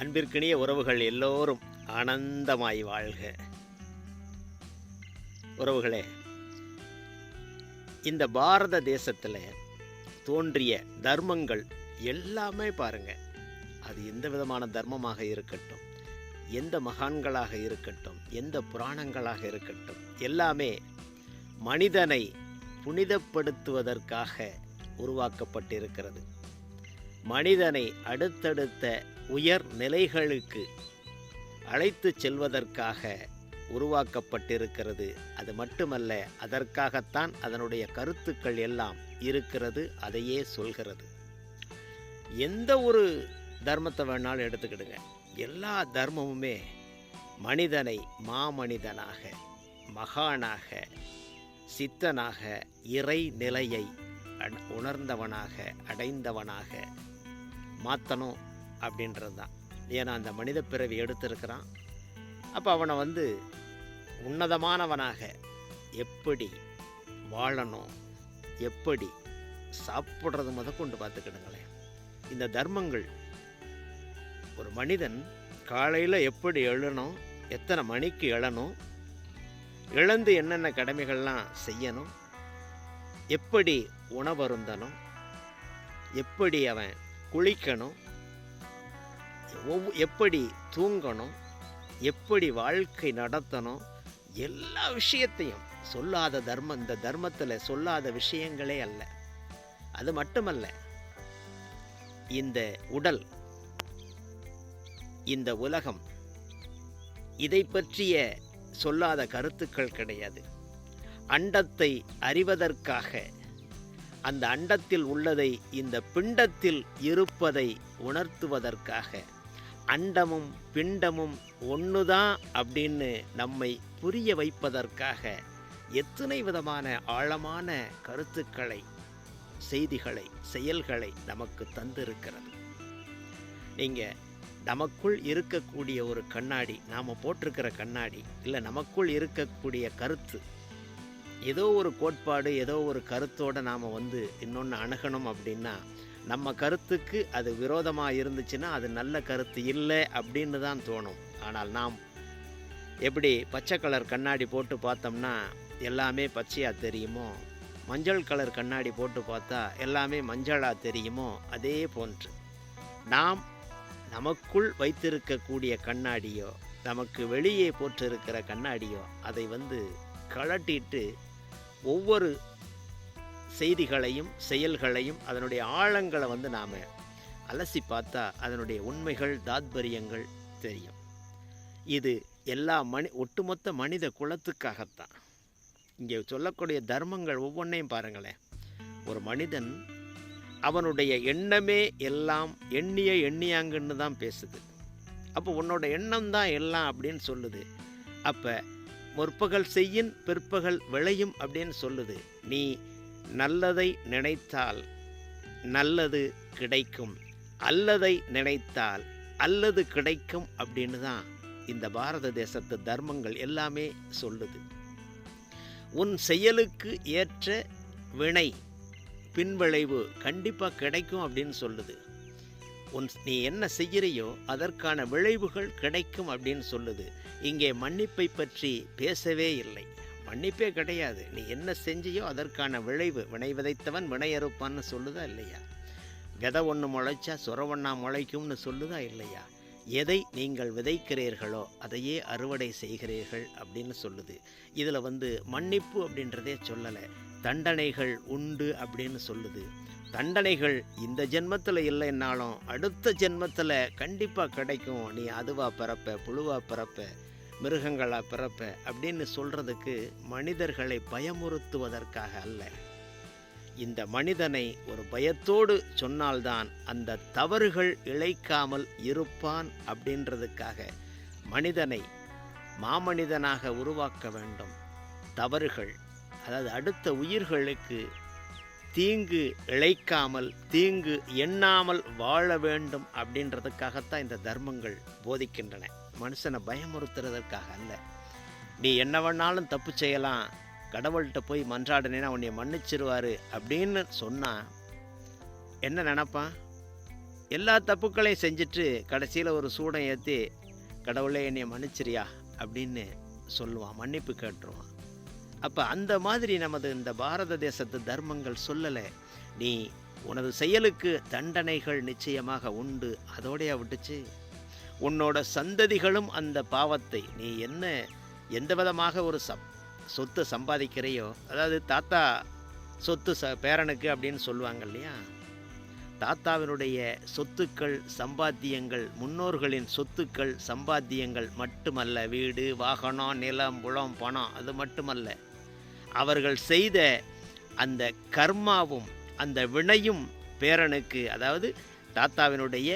அன்பிற்கினிய உறவுகள் எல்லோரும் ஆனந்தமாய் வாழ்க. உறவுகளே, இந்த பாரத தேசத்தில் தோன்றிய தர்மங்கள் எல்லாமே பாருங்க, அது எந்த விதமான தர்மமாக இருக்கட்டும், எந்த மகான்களாக இருக்கட்டும், எந்த புராணங்களாக இருக்கட்டும், எல்லாமே மனிதனை புனிதப்படுத்துவதற்காக உருவாக்கப்பட்டிருக்கிறது. மனிதனை அடுத்தடுத்த உயர் நிலைகளுக்கு அழைத்து செல்வதற்காக உருவாக்கப்பட்டிருக்கிறது. அது மட்டுமல்ல, அதற்காகத்தான் அதனுடைய கருத்துக்கள் எல்லாம் இருக்கிறது. அதையே சொல்கிறது. எந்த ஒரு தர்மத்தை வேணாலும் எடுத்துக்கிடுங்க, எல்லா தர்மமுமே மனிதனை மாமனிதனாக, மகானாக, சித்தனாக, இறை நிலையை உணர்ந்தவனாக, அடைந்தவனாக மாற்றணும் அப்படின்றது தான். ஏன்னா அந்த மனித பிறவி எடுத்திருக்கிறான். அப்போ அவனை உன்னதமானவனாக எப்படி வாழணும், எப்படி சாப்பிட்றது கொண்டு பார்த்துக்கிடுங்களேன். இந்த தர்மங்கள், ஒரு மனிதன் காலையில் எப்படி எழணும், எத்தனை மணிக்கு எழணும், இழந்து என்னென்ன கடமைகள்லாம் செய்யணும், எப்படி உணவருந்தணும், எப்படி அவன் குளிக்கணும், எப்படி தூங்கணும், எப்படி வாழ்க்கை நடத்தணும், எல்லா விஷயத்தையும் சொல்லாத தர்மம் இந்த தர்மத்தில் சொல்லாத விஷயங்களே அல்ல. அது மட்டுமல்ல, இந்த உடல், இந்த உலகம், இதை பற்றிய சொல்லாத கருத்துக்கள் கிடையாது. அண்டத்தை அறிவதற்காக, அந்த அண்டத்தில் உள்ளதை இந்த பிண்டத்தில் இருப்பதை உணர்த்துவதற்காக, அண்டமும் பிண்டமும் ஒன்றுதான் அப்படின்னு நம்மை புரிய வைப்பதற்காக எத்தனை விதமான ஆழமான கருத்துக்களை, செய்திகளை, செயல்களை நமக்கு தந்திருக்கிறது. நீங்கள் நமக்குள் இருக்கக்கூடிய ஒரு கண்ணாடி, நாம் போட்டிருக்கிற கண்ணாடி, இல்லை நமக்குள் இருக்கக்கூடிய கருத்து, ஏதோ ஒரு கோட்பாடு, ஏதோ ஒரு கருத்தோடு நாம் இன்னொன்று அணுகணும் அப்படின்னா, நம்ம கருத்துக்கு அது விரோதமாக இருந்துச்சுன்னா அது நல்ல கருத்து இல்லை அப்படின்னு தான் தோணும். ஆனால் நாம் எப்படி பச்சை கலர் கண்ணாடி போட்டு பார்த்தோம்னா எல்லாமே பச்சையாக தெரியுமோ, மஞ்சள் கலர் கண்ணாடி போட்டு பார்த்தா எல்லாமே மஞ்சளாக தெரியுமோ, அதே போன்று நாம் நமக்குள் வைத்திருக்கக்கூடிய கண்ணாடியோ, நமக்கு வெளியே போட்டிருக்கிற கண்ணாடியோ, அதை கழட்டிட்டு ஒவ்வொரு செய்திகளையும் செயல்களையும் அதனுடைய ஆழங்களை நாம் அலசி பார்த்தா அதனுடைய உண்மைகள், தாத்பரியங்கள் தெரியும். இது எல்லா ஒட்டுமொத்த மனித குலத்துக்காகத்தான். இங்கே சொல்லக்கூடிய தர்மங்கள் ஒவ்வொன்றையும் பாருங்களேன். ஒரு மனிதன் அவனுடைய எண்ணமே எல்லாம், எண்ணியாங்கன்னு தான் பேசுது. அப்போ உன்னோட எண்ணம் தான் எல்லாம் அப்படின்னு சொல்லுது. அப்போ முற்பகல் செய்யின் பிற்பகல் விளையும் அப்படின்னு சொல்லுது. நீ நல்லதை நினைத்தால் நல்லது கிடைக்கும், அல்லதை நினைத்தால் அல்லது கிடைக்கும் அப்படின்னு தான் இந்த பாரத தேசத்து தர்மங்கள் எல்லாமே சொல்லுது. உன் செயலுக்கு ஏற்ற வினை, பின்விளைவு கண்டிப்பாக கிடைக்கும் அப்படின்னு சொல்லுது. நீ என்ன செய்கிறையோ அதற்கான விளைவுகள் கிடைக்கும் அப்படின்னு சொல்லுது. இங்கே மன்னிப்பை பற்றி பேசவே இல்லை. மன்னிப்பே கிடையாது. நீ என்ன செஞ்சியோ அதற்கான விளைவு, வினை விதைத்தவன் வினை அறுப்பான்னு சொல்லுதா இல்லையா? விதை ஒன்று முளைச்சா சொரவண்ணா முளைக்கும்னு சொல்லுதா இல்லையா? எதை நீங்கள் விதைக்கிறீர்களோ அதையே அறுவடை செய்கிறீர்கள் அப்படின்னு சொல்லுது. இதில் மன்னிப்பு அப்படின்றதே சொல்லலை, தண்டனைகள் உண்டு அப்படின்னு சொல்லுது. தண்டனைகள் இந்த ஜென்மத்தில் இல்லைன்னாலும் அடுத்த ஜென்மத்தில் கண்டிப்பாக கிடைக்கும். நீ அதுவா பிறப்ப, புழுவா பிறப்ப, மிருகங்களா பிறப்ப அப்படின்னு சொல்கிறதுக்கு மனிதர்களை பயமுறுத்துவதற்காக அல்ல. இந்த மனிதனை ஒரு பயத்தோடு சொன்னால்தான் அந்த தவறுகள் இழைக்காமல் இருப்பான் அப்படின்றதுக்காக மனிதனை மாமனிதனாக உருவாக்க வேண்டும். தவறுகள், அதாவது அடுத்த உயிர்களுக்கு தீங்கு இழைக்காமல், தீங்கு எண்ணாமல் வாழ வேண்டும் அப்படின்றதுக்காகத்தான் இந்த தர்மங்கள் போதிக்கின்றன. மனுஷனை பயமுறுத்துறதற்காக அல்ல. நீ என்ன வேணாலும் தப்பு செய்யலாம், கடவுள்கிட்ட போய் மன்றாடினா உன்னை மன்னிச்சிருவார் அப்படின்னு சொன்னால் என்ன நினப்பான்? எல்லா தப்புக்களையும் செஞ்சுட்டு கடைசியில் ஒரு சூடம் ஏற்றி கடவுளே என்னை மன்னிச்சிரியா அப்படின்னு சொல்லுவான், மன்னிப்பு கேட்டுருவான். அப்போ அந்த மாதிரி நமது இந்த பாரத தேசத்து தர்மங்கள் சொல்லலை, நீ உனது செயலுக்கு தண்டனைகள் நிச்சயமாக உண்டு. அதோடைய விட்டுச்சு உன்னோட சந்ததிகளும் அந்த பாவத்தை நீ எந்த விதமாக ஒரு சொத்து சம்பாதிக்கிறையோ, அதாவது தாத்தா சொத்து பேரனுக்கு அப்படின்னு சொல்லுவாங்க இல்லையா, தாத்தாவினுடைய சொத்துக்கள் சம்பாத்தியங்கள் முன்னோர்களின் சொத்துக்கள் சம்பாத்தியங்கள் மட்டுமல்ல, வீடு வாகனம் நிலம் புலம் பணம் அது மட்டுமல்ல, அவர்கள் செய்த அந்த கர்மாவும் அந்த வினையும் பேரனுக்கு, அதாவது தாத்தாவினுடைய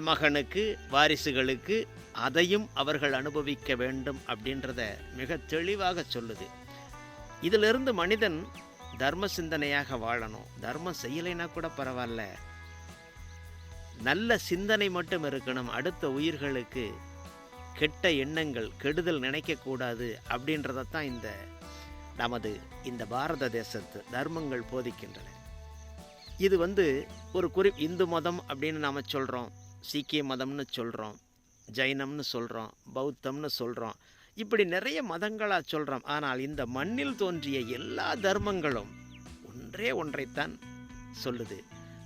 மகனுக்கு வாரிசுகளுக்கு அதையும் அவர்கள் அனுபவிக்க வேண்டும் அப்படின்றத மிக தெளிவாக சொல்லுது. இதிலிருந்து மனிதன் தர்ம சிந்தனையாக வாழணும். தர்மம் செய்யலைன்னா கூட பரவாயில்ல, நல்ல சிந்தனை மட்டும் இருக்கணும். அடுத்த உயிர்களுக்கு கெட்ட எண்ணங்கள் கெடுதல் நினைக்கக்கூடாது அப்படின்றதான் நமது இந்த பாரத தேசத்து தர்மங்கள் போதிக்கின்றன. இது ஒரு இந்து மதம் அப்படின்னு நாம் சொல்கிறோம், சீக்கிய மதம்னு சொல்கிறோம், ஜைனம்னு சொல்கிறோம், பௌத்தம்னு சொல்கிறோம், இப்படி நிறைய மதங்களாக சொல்கிறோம். ஆனால் இந்த மண்ணில் தோன்றிய எல்லா தர்மங்களும் ஒன்றைத்தான் சொல்லுது.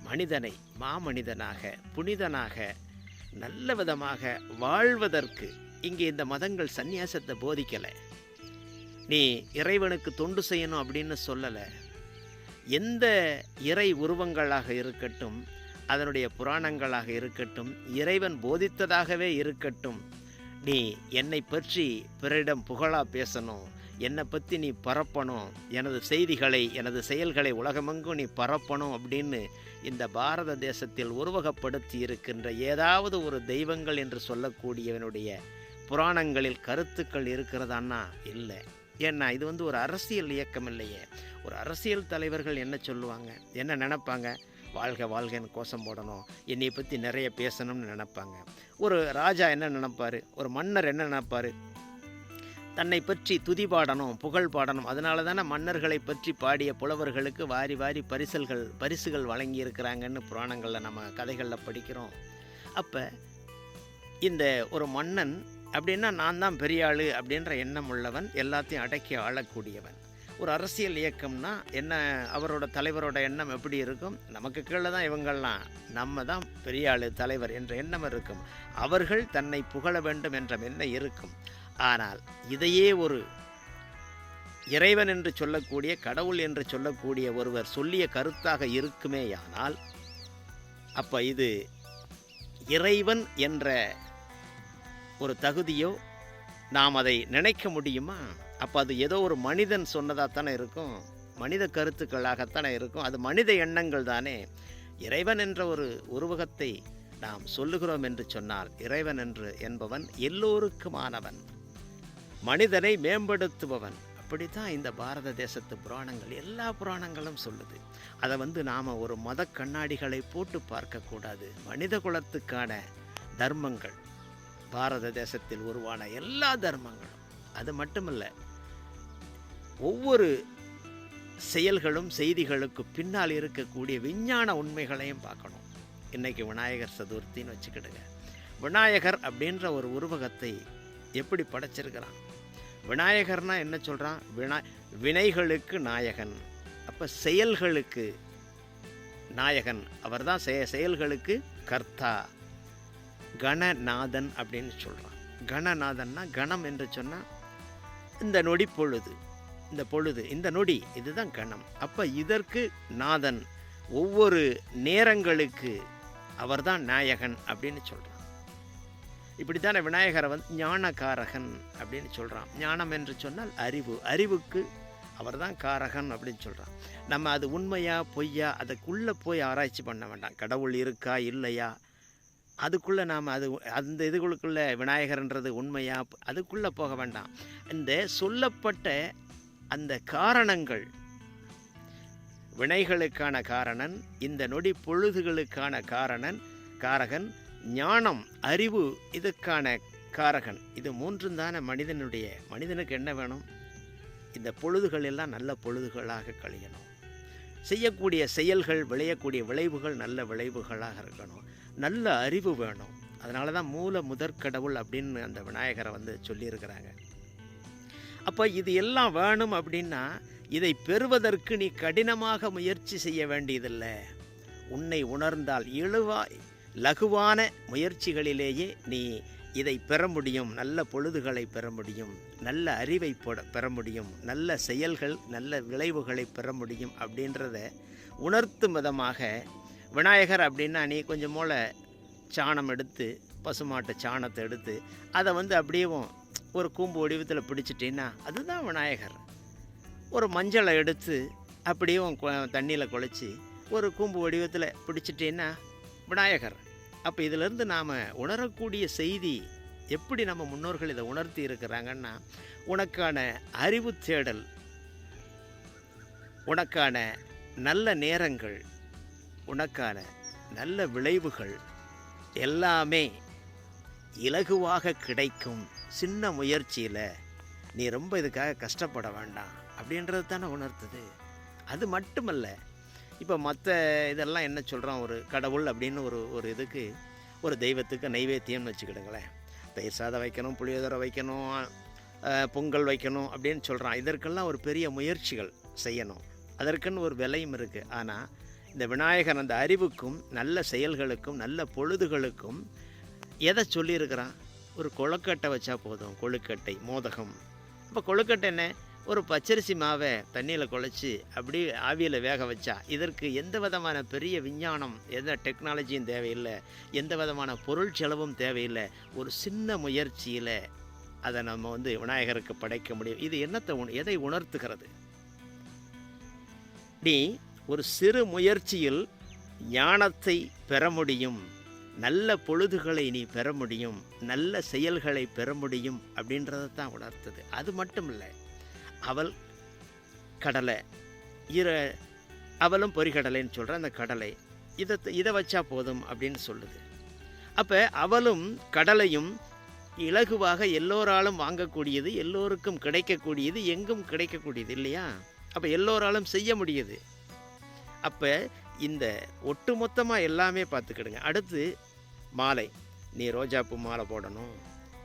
மனிதனை மாமனிதனாக புனிதனாக நல்ல விதமாக வாழ்வதற்கு இங்கே இந்த மதங்கள் சந்நியாசத்தை போதிக்கலை. நீ இறைவனுக்கு தொண்டு செய்யணும் அப்படின்னு சொல்லலை. எந்த இறை உருவங்களாக இருக்கட்டும், அதனுடைய புராணங்களாக இருக்கட்டும், இறைவன் போதித்ததாகவே இருக்கட்டும், நீ என்னை பற்றி பிறரிடம் புகழா பேசணும், என்னை பற்றி நீ பரப்பணும், எனது செய்திகளை எனது செயல்களை உலகமெங்கும் நீ பரப்பணும் அப்படின்னு இந்த பாரத தேசத்தில் உருவகப்படுத்தி இருக்கின்ற ஏதாவது ஒரு தெய்வங்கள் என்று சொல்லக்கூடியவனுடைய புராணங்களில் கருத்துக்கள் இருக்கிறதான்னா இல்லை. ஏன்னா இது ஒரு அரசியல் இயக்கம் இல்லையே. ஒரு அரசியல் தலைவர்கள் என்ன சொல்லுவாங்க, என்ன நினைப்பாங்க, வாழ்க வாழ்கன்னு கோஷம் போடணும், என்னை பற்றி நிறைய பேசணும்னு நினைப்பாங்க. ஒரு ராஜா என்ன நினைப்பார், ஒரு மன்னர் என்ன நினைப்பார், தன்னை பற்றி துதி பாடணும், புகழ் பாடணும். அதனால தானே மன்னர்களை பற்றி பாடிய புலவர்களுக்கு வாரி வாரி பரிசுகள் வழங்கி இருக்கிறாங்கன்னு புராணங்களில் நம்ம கதைகளில் படிக்கிறோம். அப்போ இந்த ஒரு மன்னன் அப்படின்னா நான் தான் பெரிய ஆள் அப்படின்ற எண்ணம் உள்ளவன், எல்லாத்தையும் அடக்கி ஆளக்கூடியவன். ஒரு அரசியல் இயக்கம்னா என்ன, அவரோட தலைவரோட எண்ணம் எப்படி இருக்கும், நமக்கு கீழே தான் இவங்கள்லாம், நம்ம தான் பெரிய ஆள் தலைவர் என்ற எண்ணம் இருக்கும். அவர்கள் தன்னை புகழ வேண்டும் என்ற எண்ணம் இருக்கும். ஆனால் இதையே ஒரு இறைவன் என்று சொல்லக்கூடிய கடவுள் என்று சொல்லக்கூடிய ஒருவர் சொல்லிய கருத்தாக இருக்குமேயானால், அப்போ இது இறைவன் என்ற ஒரு தகுதியோ நாம் அதை நினைக்க முடியுமா? அப்போ அது ஏதோ ஒரு மனிதன் சொன்னதாகத்தானே இருக்கும், மனித கருத்துக்களாகத்தானே இருக்கும், அது மனித எண்ணங்கள் தானே. இறைவன் என்ற ஒரு உருவகத்தை நாம் சொல்லுகிறோம் என்று சொன்னால், இறைவன் என்பவன் எல்லோருக்குமானவன், மனிதனை மேம்படுத்துபவன். அப்படித்தான் இந்த பாரத தேசத்து புராணங்கள் எல்லா புராணங்களும் சொல்லுது. அதை நாம் ஒரு மத கண்ணாடிகளை போட்டு பார்க்கக்கூடாது. மனித குலத்துக்கான தர்மங்கள், பாரத தேசத்தில் உருவான எல்லா தர்மங்களும், அது மட்டுமல்ல, ஒவ்வொரு செயல்களும் செய்திகளுக்கு பின்னால் இருக்கக்கூடிய விஞ்ஞான உண்மைகளையும் பார்க்கணும். இன்றைக்கி விநாயகர் சதுர்த்தின்னு வச்சுக்கிடுங்க. விநாயகர் அப்படின்ற ஒரு உருவகத்தை எப்படி படைச்சிருக்கிறான்? விநாயகர்னா என்ன சொல்கிறான்? வினைகளுக்கு நாயகன், அப்போ செயல்களுக்கு நாயகன் அவர் தான், செயல்களுக்கு கர்த்தா, கணநாதன் அப்படின்னு சொல்கிறான். கணநாதன்னா கணம் என்று சொன்னால் இந்த நொடி பொழுது, இந்த நொடி இதுதான் கணம். அப்போ இதற்கு நாதன், ஒவ்வொரு நேரங்களுக்கு அவர்தான் நாயகன் அப்படின்னு சொல்கிறான். இப்படித்தானே விநாயகரை ஞானகாரகன் அப்படின்னு சொல்கிறான். ஞானம் என்று சொன்னால் அறிவுக்கு அவர்தான் காரகன் அப்படின்னு சொல்கிறான். நம்ம அது உண்மையா பொய்யா அதுக்குள்ளே போய் ஆராய்ச்சி பண்ண வேண்டாம். கடவுள் இருக்கா இல்லையா அதுக்குள்ளே நாம் அந்த இதுகளுக்குள்ளே விநாயகர்ன்றது உண்மையா அதுக்குள்ளே போக வேண்டாம். இந்த சொல்லப்பட்ட அந்த காரணங்கள், வினைகளுக்கான காரணன், இந்த நொடி பொழுதுகளுக்கான காரகன், ஞானம் அறிவு இதுக்கான காரகன், இது மூன்றும் தானே மனிதனுக்கு என்ன வேணும்? இந்த பொழுதுகள் எல்லாம் நல்ல பொழுதுகளாக கழியணும். செய்யக்கூடிய செயல்கள், விளையக்கூடிய விளைவுகள் நல்ல விளைவுகளாக இருக்கணும். நல்ல அறிவு வேணும். அதனால தான் மூல முதற்கடவுள் அப்படின்னு அந்த விநாயகரை வந்து சொல்லியிருக்கிறாங்க. அப்போ இது எல்லாம் வேணும் அப்படின்னா இதை பெறுவதற்கு நீ கடினமாக முயற்சி செய்ய வேண்டியதில்லை. உன்னை உணர்ந்தால் லகுவான முயற்சிகளிலேயே நீ இதை பெற முடியும். நல்ல பொழுதுகளை பெற முடியும், நல்ல அறிவை பெற முடியும், நல்ல செயல்கள் நல்ல விளைவுகளை பெற முடியும் அப்படின்றத உணர்த்தும் விதமாக விநாயகர் அப்படின்னா நீ கொஞ்சம் போல் சாணம் எடுத்து, பசுமாட்டு சாணத்தை எடுத்து அதை வந்து அப்படியே ஒரு கூம்பு வடிவத்தில் பிடிச்சிட்டின்னா அதுதான் விநாயகர். ஒரு மஞ்சளை எடுத்து அப்படியே தண்ணியில் குழச்சி ஒரு கூம்பு வடிவத்தில் பிடிச்சிட்டின்னா விநாயகர். அப்போ இதிலேருந்து நாம் உணரக்கூடிய செய்தி எப்படி நம்ம முன்னோர்கள் இதை உணர்த்தி இருக்கிறாங்கன்னா, உனக்கான அறிவு தேடல், உனக்கான நல்ல நேரங்கள், உனக்கான நல்ல விளைவுகள் எல்லாமே இலகுவாக கிடைக்கும். சின்ன முயற்சியில் நீ ரொம்ப இதுக்காக கஷ்டப்பட வேண்டாம் அப்படின்றது தானே உணர்த்துது. அது மட்டுமல்ல, இப்போ மற்ற இதெல்லாம் என்ன சொல்கிறோம், ஒரு கடவுள் அப்படின்னு ஒரு இதுக்கு, ஒரு தெய்வத்துக்கு நைவேத்தியம்னு வச்சுக்கிடுங்களேன். தயிர் சாதம் வைக்கணும், புளியோதரை வைக்கணும், பொங்கல் வைக்கணும் அப்படின்னு சொல்கிறான். இதற்கெல்லாம் ஒரு பெரிய முயற்சிகள் செய்யணும், அதற்குன்னு ஒரு விலையும் இருக்குது. ஆனால் இந்த விநாயகர் அந்த அறிவுக்கும் நல்ல செயல்களுக்கும் நல்ல பொழுதுகளுக்கும் எதை சொல்லியிருக்கிறான்? ஒரு கொழுக்கட்டை வச்சா போதும். கொழுக்கட்டை, மோதகம். அப்போ கொழுக்கட்டை என்ன? ஒரு பச்சரிசி மாவை தண்ணியில் குழச்சி அப்படி ஆவியில் வேக வச்சா, இதற்கு எந்த விதமான பெரிய விஞ்ஞானம், எந்த டெக்னாலஜியும் தேவையில்லை, எந்த விதமான பொருள் செலவும் தேவையில்லை. ஒரு சின்ன முயற்சியில் அதை நம்ம வந்து விநாயகருக்கு படைக்க முடியும். இது எதை உணர்த்துகிறது? நீ ஒரு சிறு முயற்சியில் ஞானத்தை பெற முடியும், நல்ல பொழுதுகளை நீ பெற முடியும், நல்ல செயல்களை பெற முடியும் அப்படின்றத தான் உணர்த்துது. அது மட்டும் இல்லை, அவல் கடலை, அவலும் பொரிகடலைன்னு சொல்கிற அந்த கடலை, இதை வச்சா போதும் அப்படின்னு சொல்லுது. அப்போ அவலும் கடலையும் இலகுவாக எல்லோராலும் வாங்கக்கூடியது, எல்லோருக்கும் கிடைக்கக்கூடியது, எங்கும் கிடைக்கக்கூடியது இல்லையா? அப்போ எல்லோராலும் செய்ய முடியுது. அப்போ இந்த ஒட்டுமொத்தமாக எல்லாமே பார்த்துக்கிடுங்க. அடுத்து மாலை, நீ ரோஜாப்பூ மாலை போடணும்,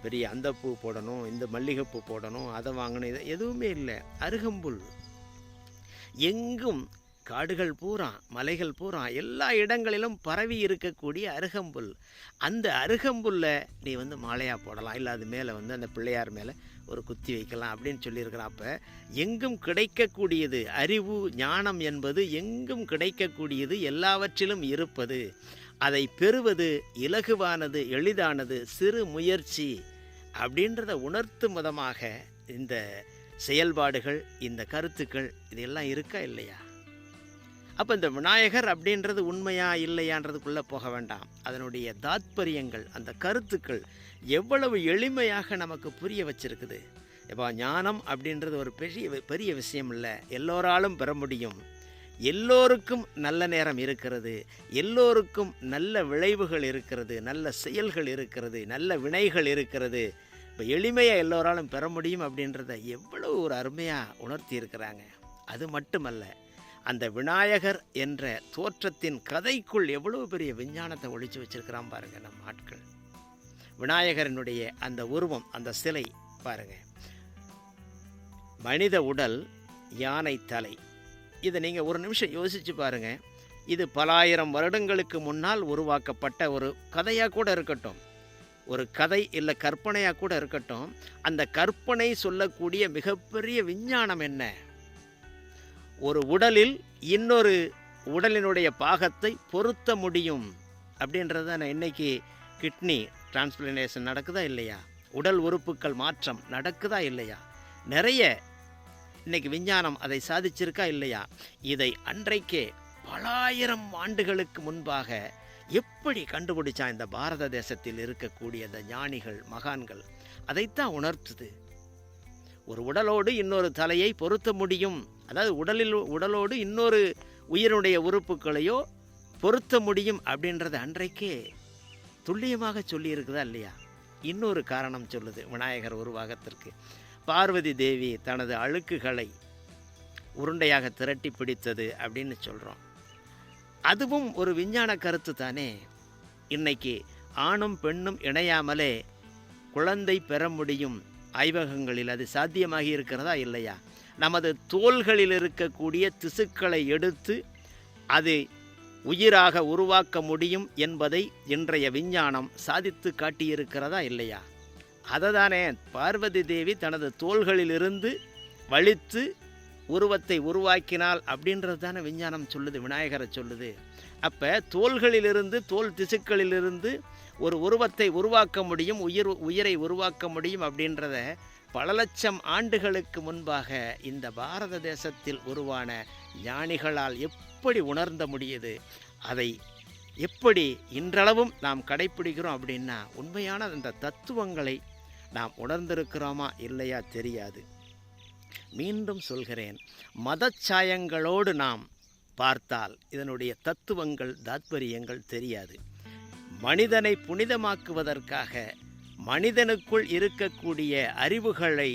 பெரிய அந்த பூ போடணும், இந்த மல்லிகைப்பூ போடணும், அதை வாங்கணும், இது எதுவுமே இல்லை. அருகம்புல் எங்கும், காடுகள் பூரா, மலைகள் பூரா, எல்லா இடங்களிலும் பரவி இருக்கக்கூடிய அருகம்புல். அந்த அருகம்புல்ல நீ வந்து மாலையாக போடலாம், இல்லை அது மேலே வந்து அந்த பிள்ளையார் மேலே ஒரு குத்தி வைக்கலாம் அப்படின்னு சொல்லியிருக்கிறான். அப்போ எங்கும் கிடைக்கக்கூடியது, அறிவு ஞானம் என்பது எங்கும் கிடைக்கக்கூடியது, எல்லாவற்றிலும் இருப்பது. அதை பெறுவது இலகுவானது, எளிதானது, சிறு முயற்சி அப்படின்றத உணர்த்தும் விதமாக இந்த செயல்பாடுகள், இந்த கருத்துக்கள் இதெல்லாம் இருக்கா இல்லையா? அப்போ இந்த விநாயகர் அப்படின்றது உண்மையா இல்லையான்றதுக்குள்ளே போக வேண்டாம். அதனுடைய தாத்பரியங்கள், அந்த கருத்துக்கள் எவ்வளவு எளிமையாக நமக்கு புரிய வச்சிருக்குது. இப்போ ஞானம் அப்படின்றது ஒரு பெரிய விஷயம் இல்லை, எல்லோராலும் பெற முடியும், எல்லோருக்கும் நல்ல நேரம் இருக்கிறது, எல்லோருக்கும் நல்ல விளைவுகள் இருக்கிறது, நல்ல செயல்கள் இருக்கிறது, நல்ல வினைகள் இருக்கிறது. இப்போ எளிமையாக எல்லோராலும் பெற முடியும் அப்படின்றத எவ்வளவு ஒரு அருமையாக உணர்த்தி இருக்கிறாங்க. அது மட்டுமல்ல, அந்த விநாயகர் என்ற தோற்றத்தின் கதைக்குள் எவ்வளவு பெரிய விஞ்ஞானத்தை ஒழிச்சு வச்சிருக்கிறான் பாருங்க நம்ம ஆட்கள். விநாயகரனுடைய அந்த உருவம், அந்த சிலை பாருங்க, மனித உடல், யானை தலை. இதை நீங்கள் ஒரு நிமிஷம் யோசித்து பாருங்கள். இது பல ஆயிரம் வருடங்களுக்கு முன்னால் உருவாக்கப்பட்ட ஒரு கதையாக கூட இருக்கட்டும், ஒரு கதை இல்லை கற்பனையாக கூட இருக்கட்டும், அந்த கற்பனை சொல்லக்கூடிய மிகப்பெரிய விஞ்ஞானம் என்ன? ஒரு உடலில் இன்னொரு உடலினுடைய பாகத்தை பொருத்த முடியும் அப்படின்றத நான் இன்னைக்கு கிட்னி டிரான்ஸ்பிளான்டேஷன் நடக்குதா இல்லையா? உடல் உறுப்புகள் மாற்றம் நடக்குதா இல்லையா? நிறைய இன்னைக்கு விஞ்ஞானம் அதை சாதிச்சிருக்கா இல்லையா? இதை அன்றைக்கே பல ஆயிரம் ஆண்டுகளுக்கு முன்பாக எப்படி கண்டுபிடிச்சா இந்த பாரத தேசத்தில் இருக்கக்கூடிய அந்த ஞானிகள், மகான்கள்? அதைத்தான் உணர்த்துது. ஒரு உடலோடு இன்னொரு தலையை பொருத்த முடியும், அதாவது உடலோடு இன்னொரு உயிருடைய உறுப்புகளையோ பொருத்த முடியும் அப்படின்றத அன்றைக்கே துல்லியமாக சொல்லியிருக்குதா இல்லையா? இன்னொரு காரணம் சொல்லுது விநாயகர் உருவாகத்திற்கு. பார்வதி தேவி தனது அழுக்குகளை உருண்டையாக திரட்டி பிடித்தது அப்படின்னு சொல்கிறோம். அதுவும் ஒரு விஞ்ஞான கருத்து தானே. இன்னைக்கு ஆணும் பெண்ணும் இணையாமலே குழந்தை பெற முடியும். ஆய்வகங்களில் அது சாத்தியமாகி இருக்கிறதா இல்லையா? நமது தோள்களில் இருக்கக்கூடிய திசுக்களை எடுத்து அது உயிராக உருவாக்க முடியும் என்பதை இன்றைய விஞ்ஞானம் சாதித்து காட்டியிருக்கிறதா இல்லையா? அதை தானே பார்வதி தேவி தனது தோள்களிலிருந்து வலித்து உருவத்தை உருவாக்கினாள் அப்படின்றது தானே விஞ்ஞானம் சொல்லுது, விநாயகரை சொல்லுது. அப்போ தோள்களிலிருந்து, தோல் திசுக்களிலிருந்து ஒரு உருவத்தை உருவாக்க முடியும், உயிரை உருவாக்க முடியும் அப்படின்றத பல லட்சம் ஆண்டுகளுக்கு முன்பாக இந்த பாரத தேசத்தில் உருவான ஞானிகளால் எப்படி உணர்ந்த முடியுது? அதை எப்படி இன்றளவும் நாம் கடைப்பிடிக்கிறோம் அப்படின்னா, உண்மையான அந்த தத்துவங்களை நாம் உணர்ந்திருக்கிறோமா இல்லையா தெரியாது. மீண்டும் சொல்கிறேன், மதச்சாயங்களோடு நாம் பார்த்தால் இதனுடைய தத்துவங்கள், தாத்பரியங்கள் தெரியாது. மனிதனை புனிதமாக்குவதற்காக மனிதனுக்குள் இருக்கக்கூடிய அறிவுகளை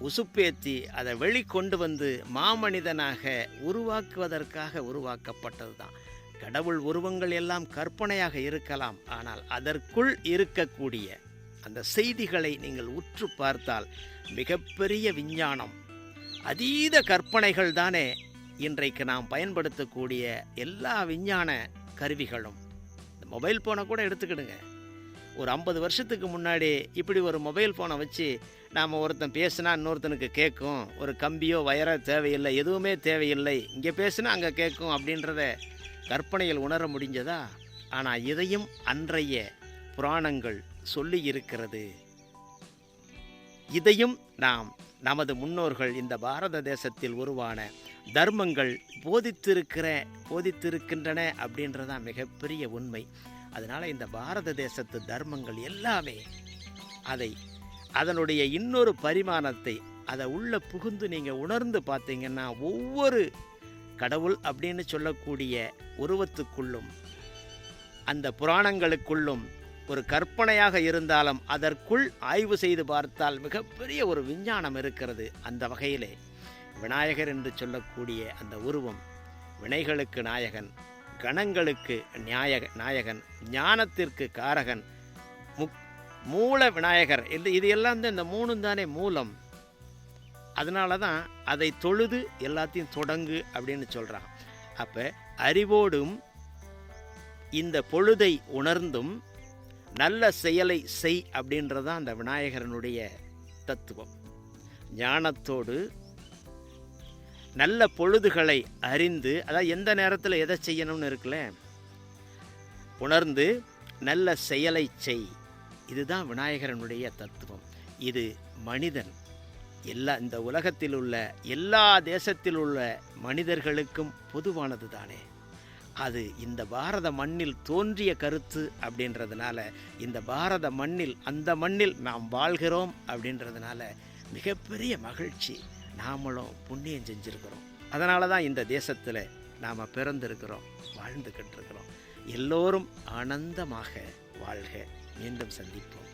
உசுப்பேத்தி அதை வெளிக்கொண்டு வந்து மாமனிதனாக உருவாக்குவதற்காக உருவாக்கப்பட்டது தான். கடவுள் உருவங்கள் எல்லாம் கற்பனையாக இருக்கலாம், ஆனால் அதற்குள் இருக்கக்கூடிய அந்த செய்திகளை நீங்கள் உற்று பார்த்தால் மிகப்பெரிய விஞ்ஞானம், அதீத கற்பனைகள் தானே இன்றைக்கு நாம் பயன்படுத்தக்கூடிய எல்லா விஞ்ஞான கருவிகளும். இந்த மொபைல் ஃபோனை கூட எடுத்துக்கிடுங்க. ஒரு 50 வருஷத்துக்கு முன்னாடி இப்படி ஒரு மொபைல் ஃபோனை வச்சு நாம் ஒருத்தன் பேசுனா இன்னொருத்தனுக்கு கேட்கும், ஒரு கம்பியோ வயரோ தேவையில்லை, எதுவுமே தேவையில்லை, இங்கே பேசுனா அங்கே கேட்கும் அப்படின்றத கற்பனையில் உணர முடிஞ்சதா? ஆனால் இதையும் அன்றைய புராணங்கள் சொல்லி இருக்கிறது. இதையும் நாம் நமது முன்னோர்கள் இந்த பாரத தேசத்தில் உருவான தர்மங்கள் போதித்திருக்கின்றன அப்படின்றதான் மிகப்பெரிய உண்மை. அதனால் இந்த பாரத தேசத்து தர்மங்கள் எல்லாமே அதனுடைய இன்னொரு பரிமாணத்தை அதை உள்ள புகுந்து நீங்கள் உணர்ந்து பார்த்தீங்கன்னா, ஒவ்வொரு கடவுள் அப்படின்னு சொல்லக்கூடிய உருவத்துக்குள்ளும் அந்த புராணங்களுக்குள்ளும் ஒரு கற்பனையாக இருந்தாலும் அதற்குள் ஆய்வு செய்து பார்த்தால் மிகப்பெரிய ஒரு விஞ்ஞானம் இருக்கிறது. அந்த வகையிலே விநாயகர் என்று சொல்லக்கூடிய அந்த உருவம் வினைகளுக்கு நாயகன், கணங்களுக்கு நாயகன், ஞானத்திற்கு காரகன், மூல விநாயகர். இது எல்லாம் தான், இந்த மூணும் தானே மூலம். அதனால தான் அதை தொழுது எல்லாத்தையும் தொடங்கு அப்படின்னு சொல்கிறான். அப்போ அறிவோடும் இந்த பொழுதை உணர்ந்தும் நல்ல செயலை செய் அப்படின்றதான் அந்த விநாயகரனுடைய தத்துவம். ஞானத்தோடு நல்ல பொழுதுகளை அறிந்து, அதாவது எந்த நேரத்தில் எதை செய்யணும்னு இருக்குல்ல, உணர்ந்து நல்ல செயலை செய். இதுதான் விநாயகரனுடைய தத்துவம். இது மனிதன் இந்த உலகத்தில் உள்ள எல்லா தேசத்தில் உள்ள மனிதர்களுக்கும் பொதுவானது தானே. அது இந்த பாரத மண்ணில் தோன்றிய கருத்து அப்படின்றதுனால, இந்த பாரத மண்ணில், அந்த மண்ணில் நாம் வாழ்கிறோம் அப்படின்றதுனால மிகப்பெரிய மகிழ்ச்சி. நாமளும் புண்ணியம் செஞ்சுருக்கிறோம். அதனால தான் இந்த தேசத்தில் நாம் பிறந்திருக்கிறோம், வாழ்ந்துக்கிட்டு இருக்கிறோம். எல்லோரும் ஆனந்தமாக வாழ்க. மீண்டும் சந்திப்போம்.